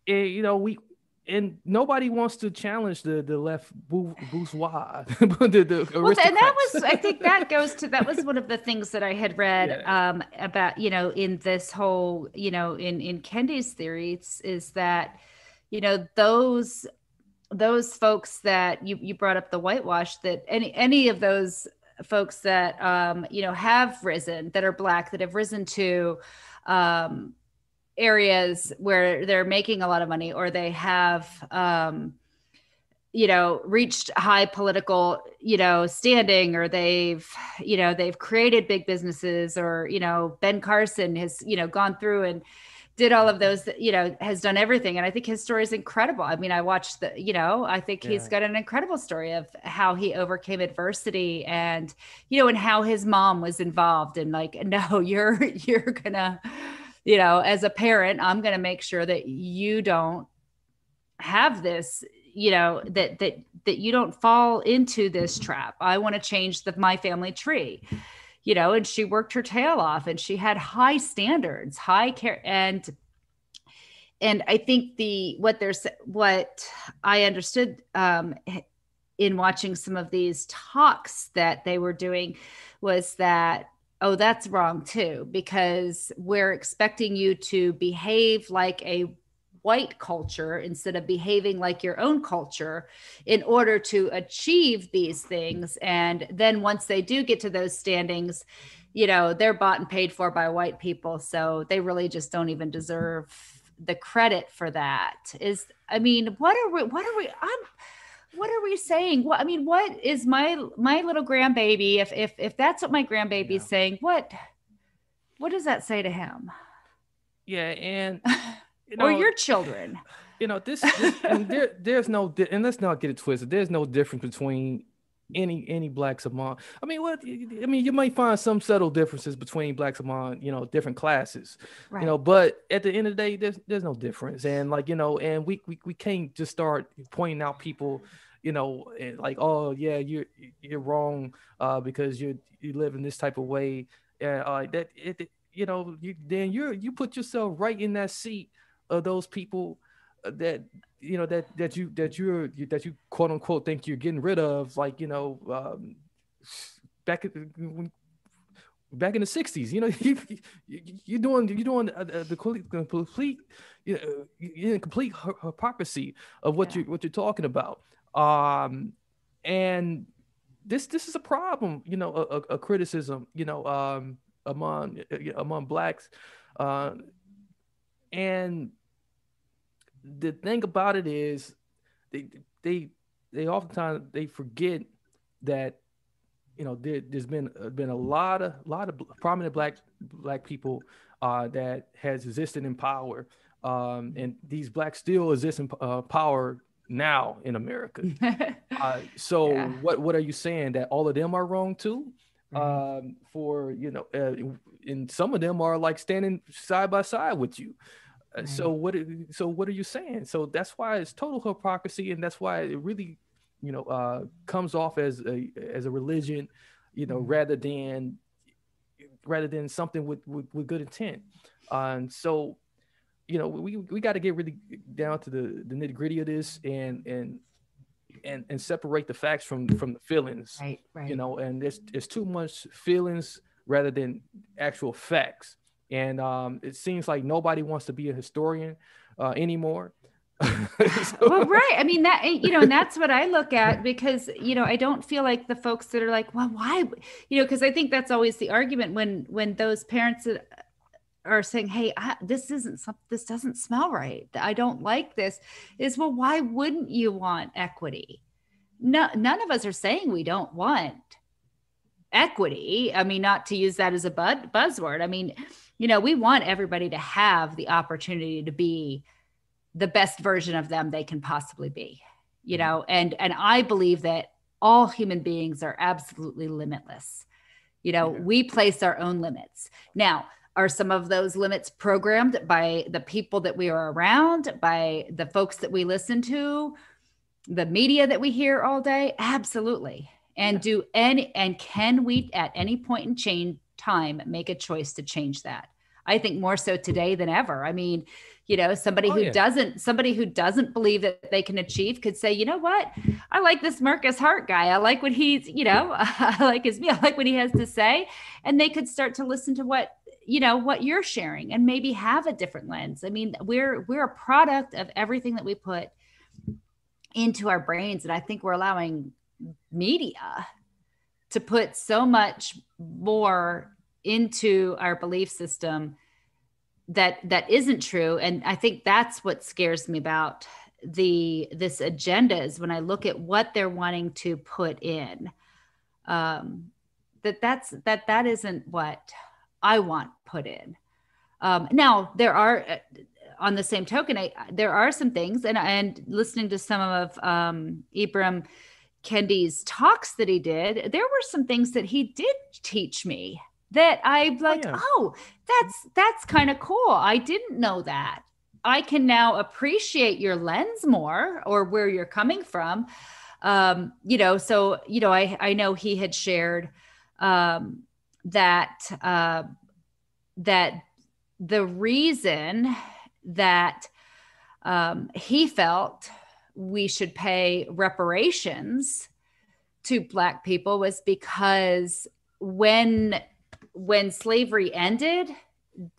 and, we and nobody wants to challenge the left bourgeois, the Well, and that aristocrats. was, I think that was one of the things that I had read Yeah. about, in this whole, in Kendi's theories is that, those folks that you brought up, the whitewash, that any of those folks that, have risen, that are black, that have risen to, um, areas where they're making a lot of money, or they have, reached high political, standing, or they've created big businesses, or, Ben Carson has, gone through and did all of those, has done everything. And I think his story is incredible. I mean, I watched I think he's Yeah. got an incredible story of how he overcame adversity, and, and how his mom was involved, and like, no, you're gonna, as a parent, I'm going to make sure that you don't have this, that you don't fall into this trap. I want to change my family tree, and she worked her tail off, and she had high standards, high care. And I think what I understood, in watching some of these talks that they were doing, was that, oh, that's wrong too, because we're expecting you to behave like a white culture instead of behaving like your own culture in order to achieve these things. And then once they do get to those standings, they're bought and paid for by white people. So they really just don't even deserve the credit for that. I mean, what are we saying? What, I mean, what is my little grandbaby? If that's what my grandbaby is saying, what does that say to him? Yeah, and or your children? This and there's no and let's not get it twisted. There's no difference between any blacks among. I mean, you might find some subtle differences between blacks among different classes, Right. But at the end of the day, there's no difference, and and we can't just start pointing out people, and like, oh yeah, you're wrong, because you live in this type of way, and that it you put yourself right in that seat of those people that that you quote unquote think you're getting rid of, like back back in the 60s, you're doing the complete complete hypocrisy of what you're talking about, and this is a problem, a criticism, among blacks, and the thing about it is they oftentimes they forget that there's been a lot of prominent black people that has existed in power, and these blacks still exist in power now in America. So Yeah. what are you saying, that all of them are wrong too? Right. For and some of them are like standing side by side with you. So Right. what are you saying? So that's why it's total hypocrisy, and that's why it really comes off as a religion, rather than something with good intent. And so we got to get really down to the nitty gritty of this, and separate the facts from the feelings. Right. Right. And there's too much feelings rather than actual facts. And it seems like nobody wants to be a historian anymore. Well, right. I mean, that, and that's what I look at, because, I don't feel like the folks that are like, well, why, because I think that's always the argument when those parents that are saying, hey, this doesn't smell right, I don't like this, is, well, why wouldn't you want equity? No, none of us are saying we don't want equity. I mean, not to use that as a buzzword. I mean, we want everybody to have the opportunity to be the best version of them they can possibly be, and I believe that all human beings are absolutely limitless. We place our own limits. Now, are some of those limits programmed by the people that we are around, by the folks that we listen to, the media that we hear all day? Absolutely. And can we at any point in time make a choice to change that? I think more so today than ever. I mean, somebody who doesn't believe that they can achieve could say, you know what? I like this Hart guy. I like what he's, I like what he has to say. And they could start to listen to what you're sharing, and maybe have a different lens. I mean, we're a product of everything that we put into our brains. And I think we're allowing media to put so much more into our belief system that isn't true. And I think that's what scares me about this agenda, is when I look at what they're wanting to put in, that isn't what I want put in. Now there are, on the same token, there are some things, and listening to some of Ibram Kendi's talks that he did, there were some things that he did teach me that I'm like, that's kind of cool. I didn't know that. I can now appreciate your lens more, or where you're coming from. I know he had shared that the reason that he felt we should pay reparations to Black people was because when slavery ended,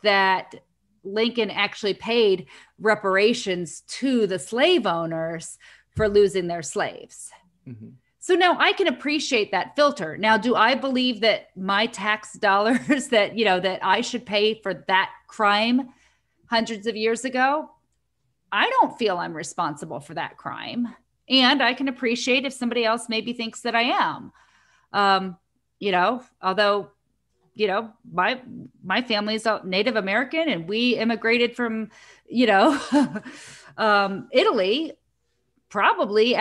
that Lincoln actually paid reparations to the slave owners for losing their slaves. Mm-hmm. So now I can appreciate that filter. Now, do I believe that my tax dollars that I should pay for that crime hundreds of years ago, I don't feel I'm responsible for that crime. And I can appreciate if somebody else maybe thinks that I am. Although, my family is Native American and we immigrated from, Italy, probably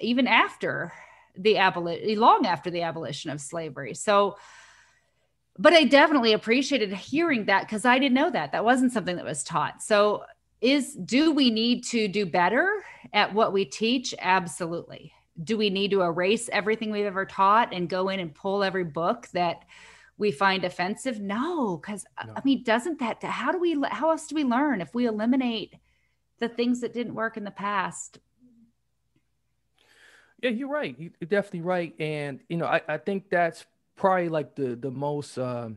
even after long after the abolition of slavery. So, but I definitely appreciated hearing that because I didn't know that. That wasn't something that was taught. So do we need to do better at what we teach? Absolutely. Do we need to erase everything we've ever taught and go in and pull every book that we find offensive? No, because no. I mean, how else do we learn if we eliminate the things that didn't work in the past? Yeah, you're right. You're definitely right. And, I think that's probably like the most, I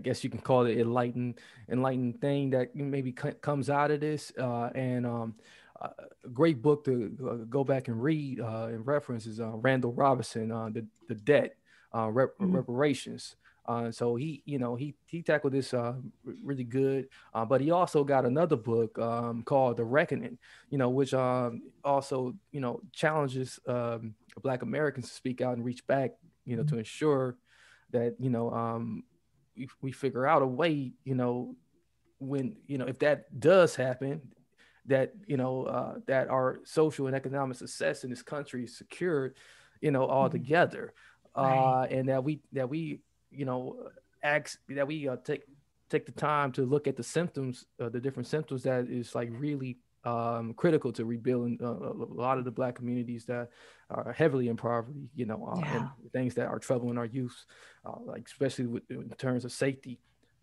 guess you can call it enlightened thing that maybe comes out of this. A great book to go back and read in reference is Randall Robinson, the Debt, Reparations. So he tackled this really good, but he also got another book called The Reckoning, which also challenges Black Americans to speak out and reach back, to ensure that we figure out a way, when if that does happen, that that our social and economic success in this country is secured, all together, right. And that we take the time to look at the symptoms, the different symptoms that is like really critical to rebuilding a lot of the Black communities that are heavily in poverty, and things that are troubling our youth, like especially in terms of safety.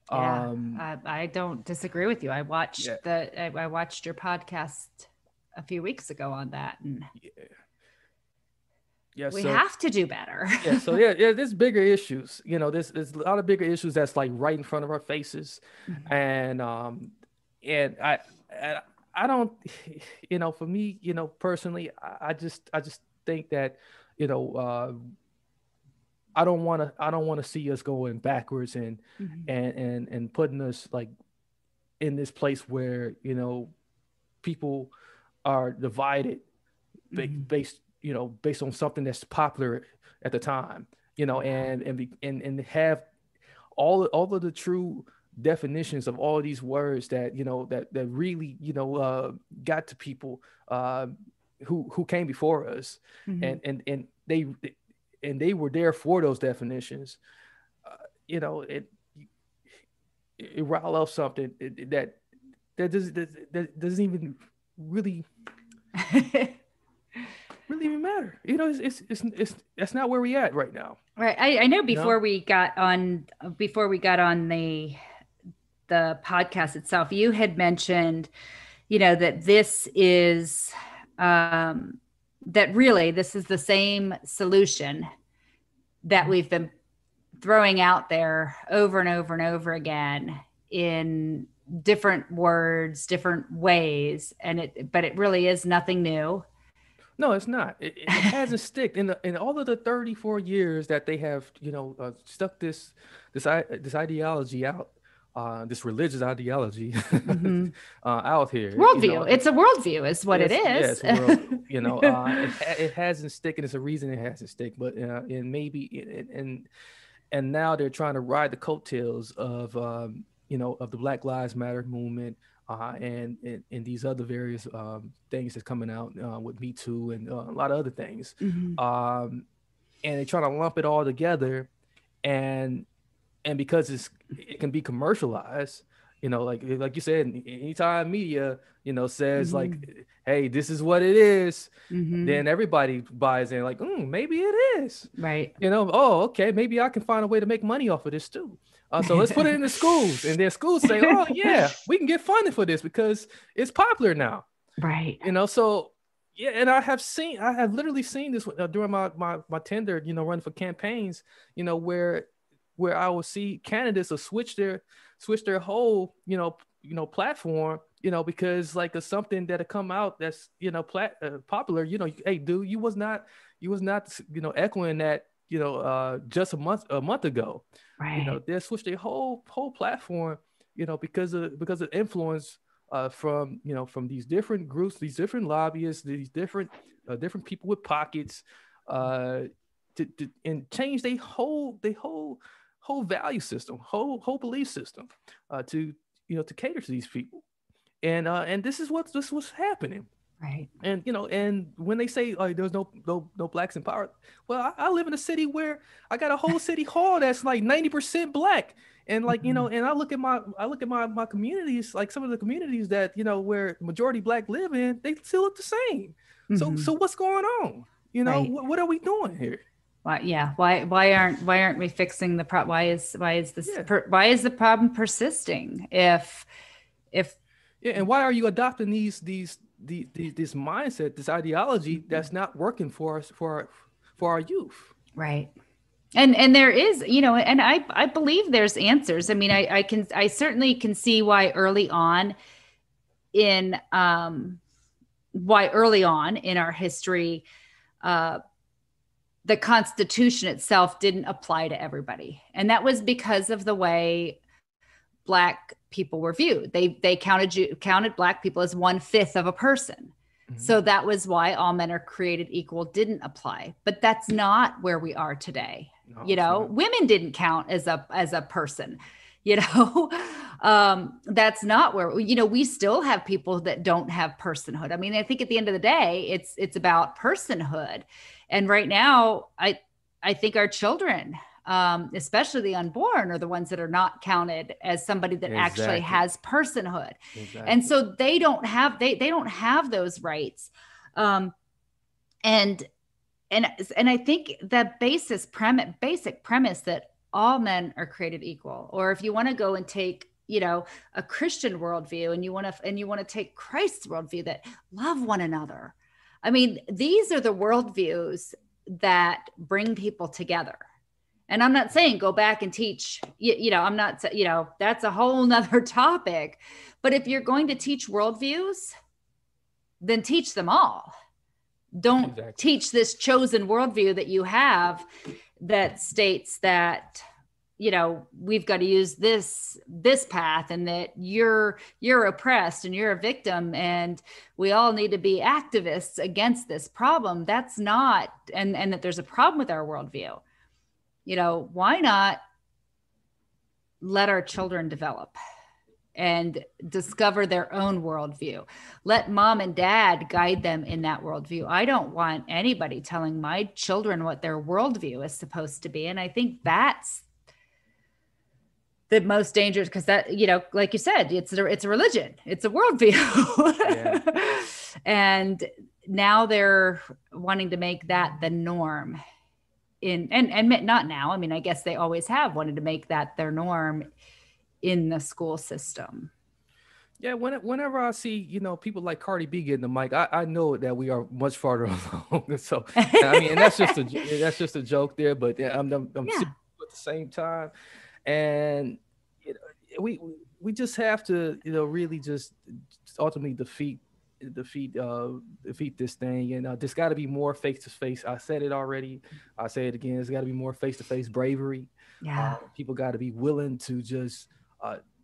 Yeah, I don't disagree with you. I watched I watched your podcast a few weeks ago on that, and we have to do better. There's bigger issues. There's a lot of bigger issues that's like right in front of our faces, mm-hmm. and I don't, for me, personally, I just think that, I don't want to see us going backwards and mm-hmm. and putting us like in this place where people are divided mm-hmm. based on something that's popular at the time, and have all of the true definitions of all of these words that that really got to people who came before us, mm-hmm. and they were there for those definitions. It rile up something that doesn't even really even matter. It's that's not where we at right now. Right. I know before we got on the podcast itself, you had mentioned, that this is that really this is the same solution that we've been throwing out there over and over and over again in different words, different ways, but it really is nothing new. No, it's not. It hasn't sticked in all of the 34 years that they have, stuck this ideology out, this religious ideology mm-hmm. Out here. Worldview. It's a worldview, is what it is. Yes, it hasn't stick, and it's a reason it hasn't stick. But and maybe and now they're trying to ride the coattails of of the Black Lives Matter movement. And these other various things that's coming out with Me Too and a lot of other things. Mm-hmm. And they're trying to lump it all together, and because it can be commercialized, like you said, anytime media says mm-hmm. like, hey, this is what it is, mm-hmm. then everybody buys in, like, maybe it is, right? Oh, okay, maybe I can find a way to make money off of this too. So let's put it in the schools, and then schools say, oh yeah, we can get funding for this because it's popular now. Right. So yeah. And I have literally seen this during my tenure, running for campaigns, where I will see candidates will switch their whole, platform, because like it's something that'll come out that's, popular, hey dude, you was not, echoing that, just a month ago. Right. They switched their whole platform because of influence from from these different groups, these different lobbyists, these different people with pockets, uh, and change their whole value system, whole belief system, to to cater to these people, and this is what's happening. Right. And when they say like there's no blacks in power, well, I live in a city where I got a whole city hall that's like 90% black, and like Mhm. and I look at my communities, like some of the communities that where majority black live in, they still look the same. So Mhm. what's going on? Right. What are we doing here? Why, yeah. Why aren't we fixing the problem? Yeah, Why is the problem persisting? If yeah, and why are you adopting this mindset, this ideology that's not working for us, for our youth? right. And there is, and I believe there's answers. I mean, I certainly can see in why early on in our history, uh, the Constitution itself didn't apply to everybody, and that was because of the way black people were viewed. They counted black people as 1/5 of a person. Mhm. So that was why all men are created equal didn't apply. But that's not where we are today. No, it's not. Women didn't count as a person. You know, that's not where we still have people that don't have personhood. I mean, I think at the end of the day, it's about personhood. And right now, I think our children, especially the unborn, are the ones that are not counted as somebody that actually Exactly. has personhood, and Exactly. so they don't have those rights, um, and and I think the basic premise that all men are created equal, or if you want to go and take a Christian worldview and you want to take Christ's worldview, that love one another. I mean, these are the worldviews that bring people together. And I'm not saying go back and teach, I'm not, that's a whole nother topic. But if you're going to teach worldviews, then teach them all. Don't Exactly. teach this chosen worldview that you have that states that we've got to use this path, and that you're oppressed and you're a victim, and we all need to be activists against this problem. That's not, and that there's a problem with our worldview. Why not let our children develop and discover their own worldview? Let mom and dad guide them in that worldview. I don't want anybody telling my children what their worldview is supposed to be. And I think that's the most dangerous, because that, like you said, it's a religion, it's a worldview. Yeah. And now they're wanting to make that the norm and not now. I mean, I guess they always have wanted to make that their norm in the school system. Yeah, whenever I see people like Cardi B getting the mic, I know that we are much farther along. So I mean, and that's just a joke there, but yeah, I'm serious Yeah. at the same time, and you know, we just have to really just ultimately defeat defeat this thing, and there's got to be more face to face. I said it already, I say it again. There's got to be more face to face bravery. Yeah. People got to be willing to just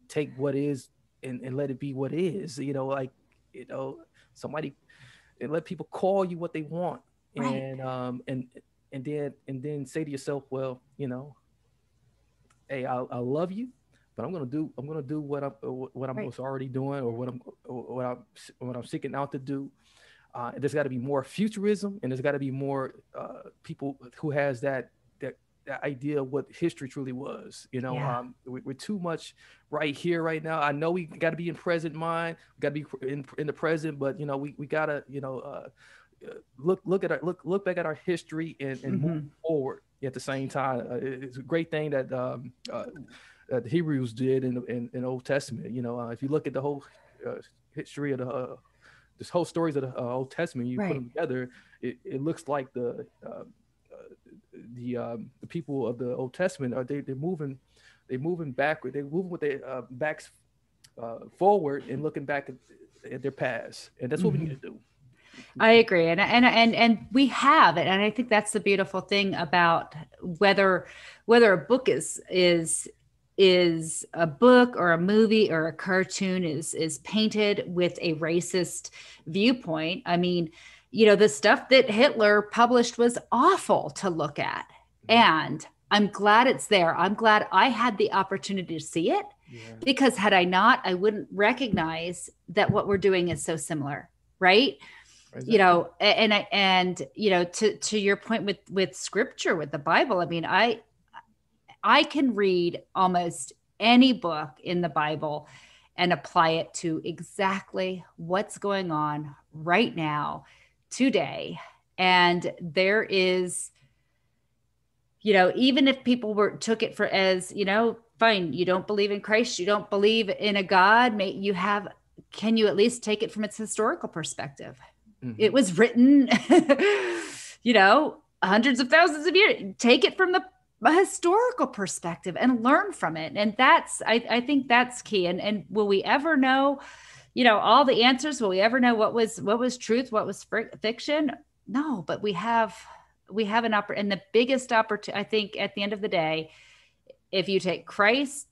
take what is, and let it be what is. Like you know somebody, and let people call you what they want, Right. and then say to yourself, well, hey, I love you, but I'm gonna do what I'm Right. was already doing, or what I'm seeking out to do. There's got to be more futurism, and there's got to be more people who has that idea of what history truly was. Yeah. We're too much right here, right now. I know we got to be in present mind, we got to be in the present, but we gotta look back at our history, and move Hmm. forward at the same time. It's a great thing that the Hebrews did in Old Testament. If you look at the whole history of this whole stories of the Old Testament, you put Right. them together, it looks like the people of the Old Testament are they're moving backward. They're moving with their backs forward and looking back at their past, and that's what we need Hmm. to do. I agree, and we have it, and I think that's the beautiful thing about whether a book is is a book or a movie or a cartoon is painted with a racist viewpoint. I mean, the stuff that Hitler published was awful to look at. And I'm glad it's there. I'm glad I had the opportunity to see it, because had I not, I wouldn't recognize that what we're doing is so similar. Right. Exactly. To your point with scripture, with the Bible, I mean, I can read almost any book in the Bible and apply it to exactly what's going on right now, today. And there is, even if people took it for as, fine, you don't believe in Christ, you don't believe in a God, can you at least take it from its historical perspective? Mm-hmm. It was written, hundreds of thousands of years. Take it from the historical perspective and learn from it. And I think that's key. And will we ever know, all the answers? Will we ever know what was truth, what was fiction? No, but we have an and the biggest opportunity, I think, at the end of the day, if you take Christ's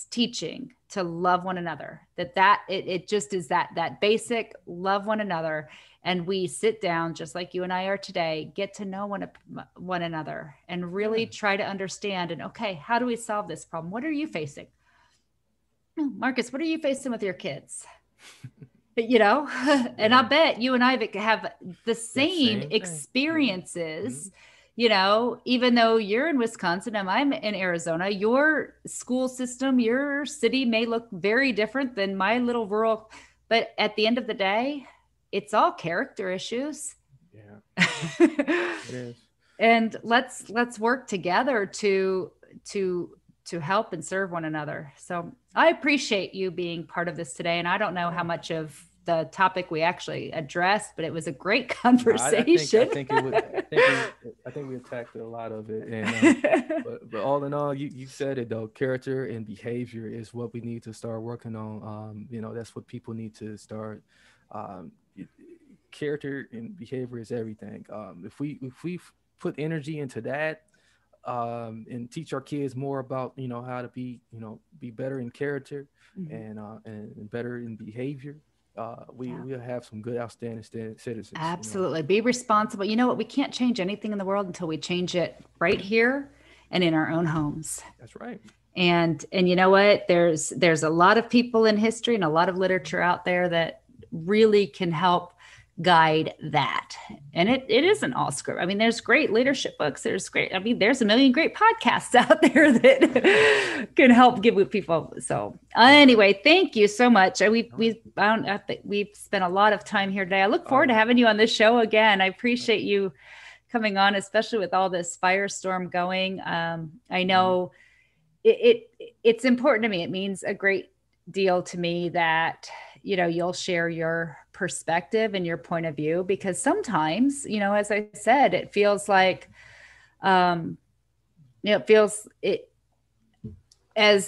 teaching to love one another, it just is that basic love one another. And we sit down just like you and I are today, get to know one another and really try to understand. And okay, how do we solve this problem? What are you facing? Marcus, what are you facing with your kids? And I bet you and I have the same experiences, even though you're in Wisconsin and I'm in Arizona, your school system, your city may look very different than my little rural, but at the end of the day, it's all character issues. Yeah, it is. And let's work together to help and serve one another. So I appreciate you being part of this today. And I don't know how much of the topic we actually addressed, but it was a great conversation. I think we attacked a lot of it. And but all in all, you said it though. Character and behavior is what we need to start working on. That's what people need to start. Character and behavior is everything. If we put energy into that, and teach our kids more about how to be better in character, and better in behavior, we'll have some good outstanding citizens. Absolutely. Be responsible. You know what? We can't change anything in the world until we change it right here and in our own homes. That's right. And you know what? There's a lot of people in history and a lot of literature out there that really can help guide that. And it isn't all script. I mean, there's great leadership books. There's a million great podcasts out there that can help give people. So anyway, thank you so much. We've spent a lot of time here today. I look forward to having you on this show again. I appreciate you coming on, especially with all this firestorm going. I know it's important to me. It means a great deal to me that you'll share your perspective and your point of view, because sometimes, as I said, it feels like, as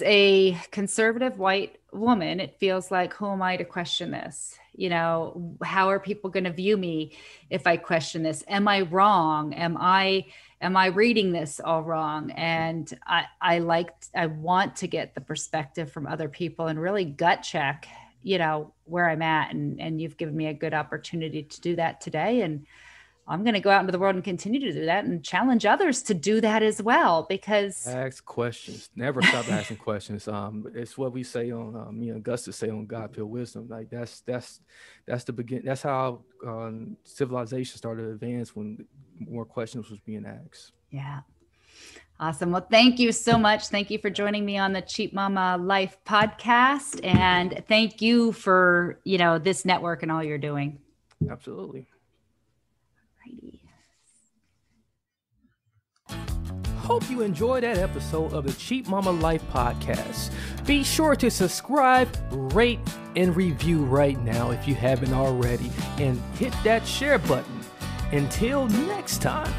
a conservative white woman, it feels like, who am I to question this? How are people going to view me if I question this? Am I wrong? Am I reading this all wrong? And I want to get the perspective from other people and really gut check where I'm at. And you've given me a good opportunity to do that today. And I'm going to go out into the world and continue to do that and challenge others to do that as well, because ask questions, never stop asking questions. It's what we say on, me and Augustus say on God Pure Wisdom. Like that's the begin. That's how civilization started to advance, when more questions was being asked. Yeah. Awesome. Well, thank you so much. Thank you for joining me on the Cheap Mama Life podcast. And thank you for, this network and all you're doing. Absolutely. Alrighty. Hope you enjoyed that episode of the Cheap Mama Life podcast. Be sure to subscribe, rate, and review right now if you haven't already, and hit that share button. Until next time.